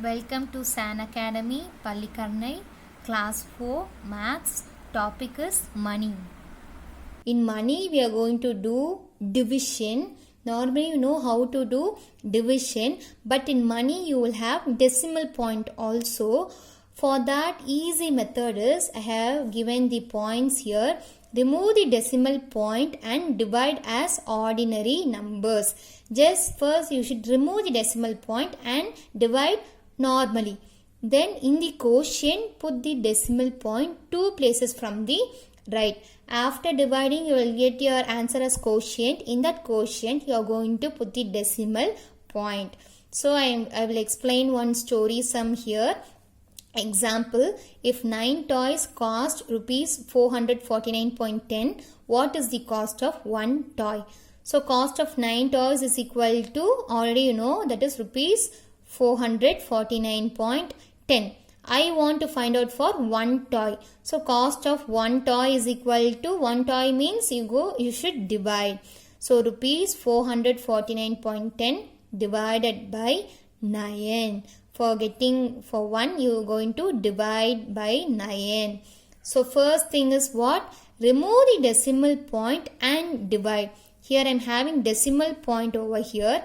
Welcome to San Academy, Pallikarnai, Class 4, Maths. Topic is money. In money, we are going to do division. Normally, you know how to do division, but in money, you will have decimal point also. For that, easy method is, I have given the points here. Remove the decimal point and divide as ordinary numbers. Just first, you should remove the decimal point and divide normally. Then in the quotient, put the decimal point 2 places from the right. After dividing, you will get your answer as quotient. In that quotient, you are going to put the decimal point. So I will explain one story sum here. Example, if 9 toys cost rupees 449.10, what is the cost of 1 toy? So cost of 9 toys is equal to, already you know, that is rupees 449.10. I want to find out for 1 toy. So cost of 1 toy is equal to, 1 toy means you should divide. So rupees 449.10 divided by 9. For 1, you are going to divide by 9. So first thing is what? Remove the decimal point and divide. Here I am having decimal point over here.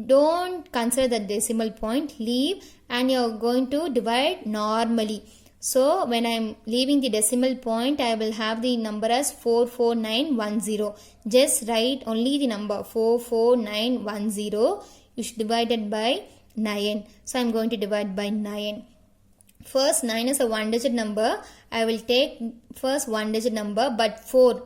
Don't consider the decimal point. Leave and you are going to divide normally. So when I am leaving the decimal point, I will have the number as 44910. Just write only the number 44910. You should divide it by 9. So I am going to divide by 9. First 9 is a 1-digit number. I will take first 1-digit number, but 4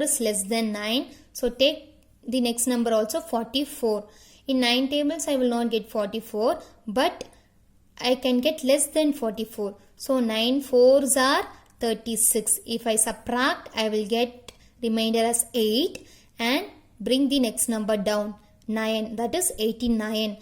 is less than 9. So take the next number also 44. In 9 tables I will not get 44, but I can get less than 44. So 9 4s are 36. If I subtract, I will get remainder as 8 and bring the next number down 9, that is 89.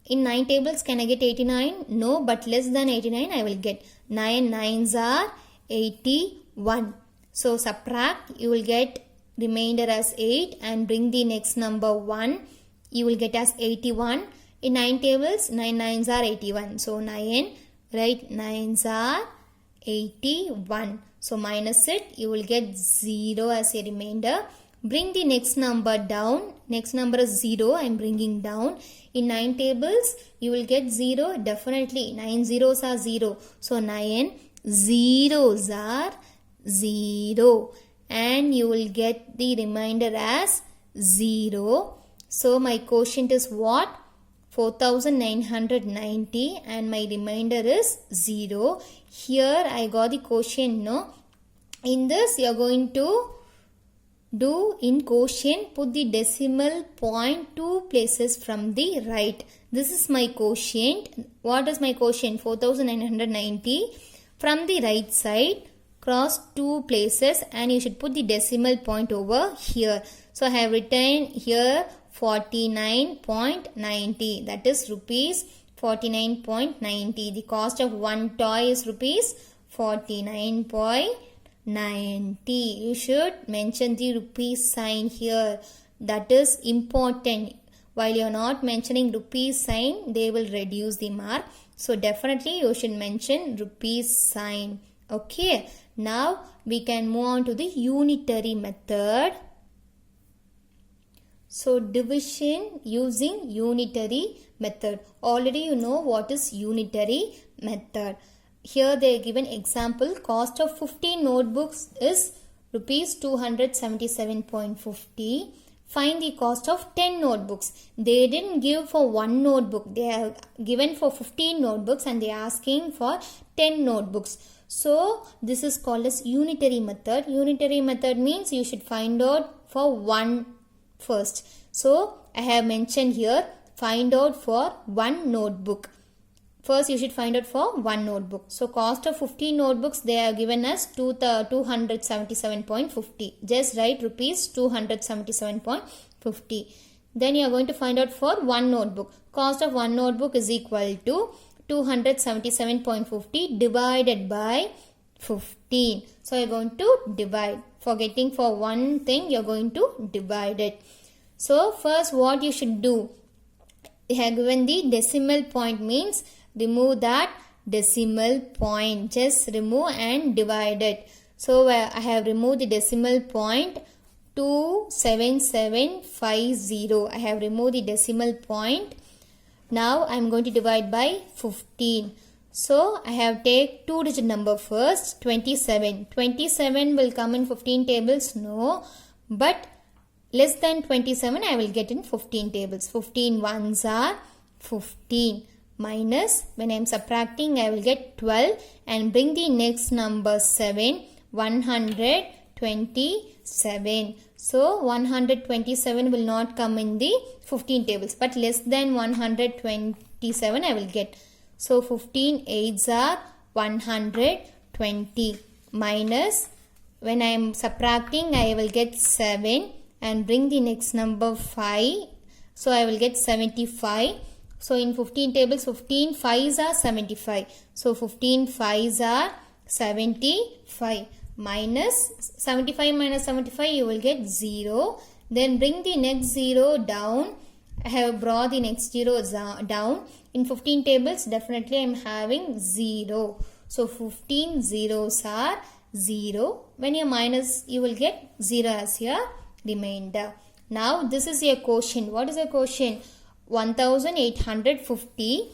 In 9 tables, can I get 89? No, but less than 89 I will get. 9 9s are 81. So subtract, you will get remainder as 8 and bring the next number 1. You will get as 81. In 9 tables, 9 9s are 81. So 9, right, 9s are 81. So minus it, you will get 0 as a remainder. Bring the next number down. Next number is 0. I am bringing down. In 9 tables, you will get 0. Definitely, 9 zeros are 0. So 9 zeros are 0. And you will get the remainder as 0. So my quotient is what? 4990 and my remainder is 0. Here I got the quotient, no? In this, you are going to do in quotient, put the decimal point 2 places from the right. This is my quotient. What is my quotient? 4990. From the right side, cross 2 places and you should put the decimal point over here. So I have written here 49.90. That is rupees 49.90. The cost of 1 toy is rupees 49.90. You should mention the rupees sign here. That is important. While you are not mentioning rupees sign, they will reduce the mark. So definitely you should mention rupees sign. Okay. Now we can move on to the unitary method. So division using unitary method. Already you know what is unitary method. Here they are given example. Cost of 15 notebooks is rupees 277.50. Find the cost of 10 notebooks. They didn't give for 1 notebook. They are given for 15 notebooks and they are asking for 10 notebooks. So this is called as unitary method. Unitary method means you should find out for 1 first. So I have mentioned here, find out for 1 notebook. First you should find out for 1 notebook. So cost of 15 notebooks they are given as 277.50. Just write rupees 277.50. Then you are going to find out for 1 notebook. Cost of 1 notebook is equal to 277.50 divided by 15. So you are going to divide. For getting for one thing, you are going to divide it. So first what you should do? They have given the decimal point means remove that decimal point. Just remove and divide it. So I have removed the decimal point 27750. I have removed the decimal point. Now I am going to divide by 15. So I have take 2-digit number first, 27. 27 will come in 15 tables? No. But less than 27 I will get in 15 tables. 15 ones are 15. Minus, when I am subtracting, I will get 12 and bring the next number 7, 127. So 127 will not come in the 15 tables, but less than 127 I will get. So 15 8s are 120 minus, when I am subtracting, I will get 7 and bring the next number 5. So I will get 75. So in 15 tables, 15 5s are 75. So 15 5s are 75. Minus 75 minus 75, you will get 0. Then bring the next 0 down. I have brought the next 0 down. In 15 tables, definitely I am having 0. So 15 zeros are 0. When you minus, you will get 0 as your remainder. Now this is your quotient. What is a quotient? 1850.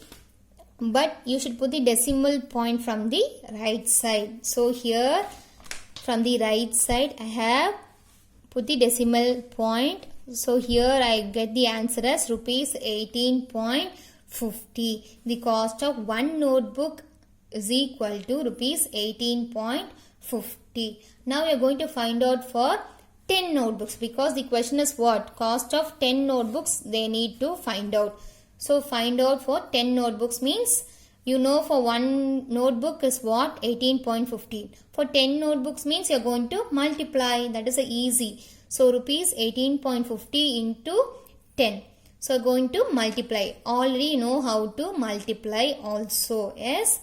But you should put the decimal point from the right side. So here from the right side I have put the decimal point. So here I get the answer as rupees 18.50. The cost of one notebook is equal to rupees 18.50. Now we are going to find out for 10 notebooks, because the question is what? Cost of 10 notebooks they need to find out. So find out for 10 notebooks means, you know, for one notebook is what? 18.50. For 10 notebooks means you are going to multiply. That is easy. So rupees 18.50 into 10. So going to multiply. Already you know how to multiply also. Yes,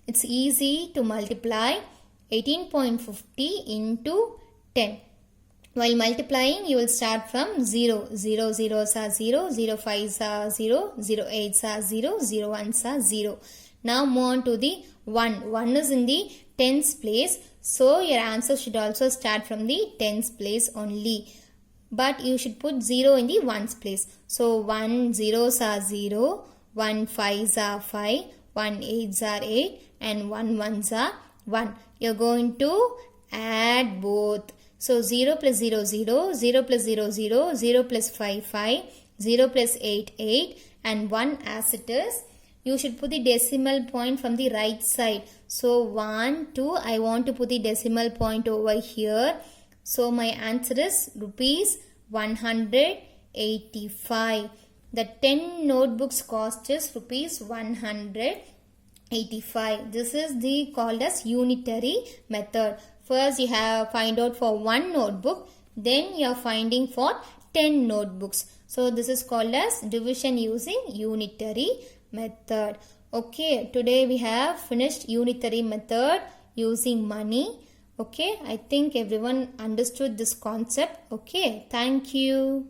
it's easy to multiply 18.50 into 10. While multiplying, you will start from 0. 0 zeros are 0, 0 5s are 0, 0 8s are 0, 0 1s are 0. Now move on to the 1. 1 is in the tens place. So your answer should also start from the tens place only. But you should put 0 in the ones place. So 1 zeros are 0, 1 5s are 5, 1 8s are 8 and 1 1s are 1. You are going to add both. So 0 plus 0 0, 0 plus 0 0, 0 plus 5 5, 0 plus 8 8 and 1 as it is. You should put the decimal point from the right side. So 1, 2, I want to put the decimal point over here. So my answer is rupees 185. The 10 notebooks cost is rupees 185. This is the called as unitary method. First you have find out for one notebook, then you are finding for 10 notebooks. So this is called as division using unitary method. Okay, today we have finished unitary method using money. Okay, I think everyone understood this concept. Okay, thank you.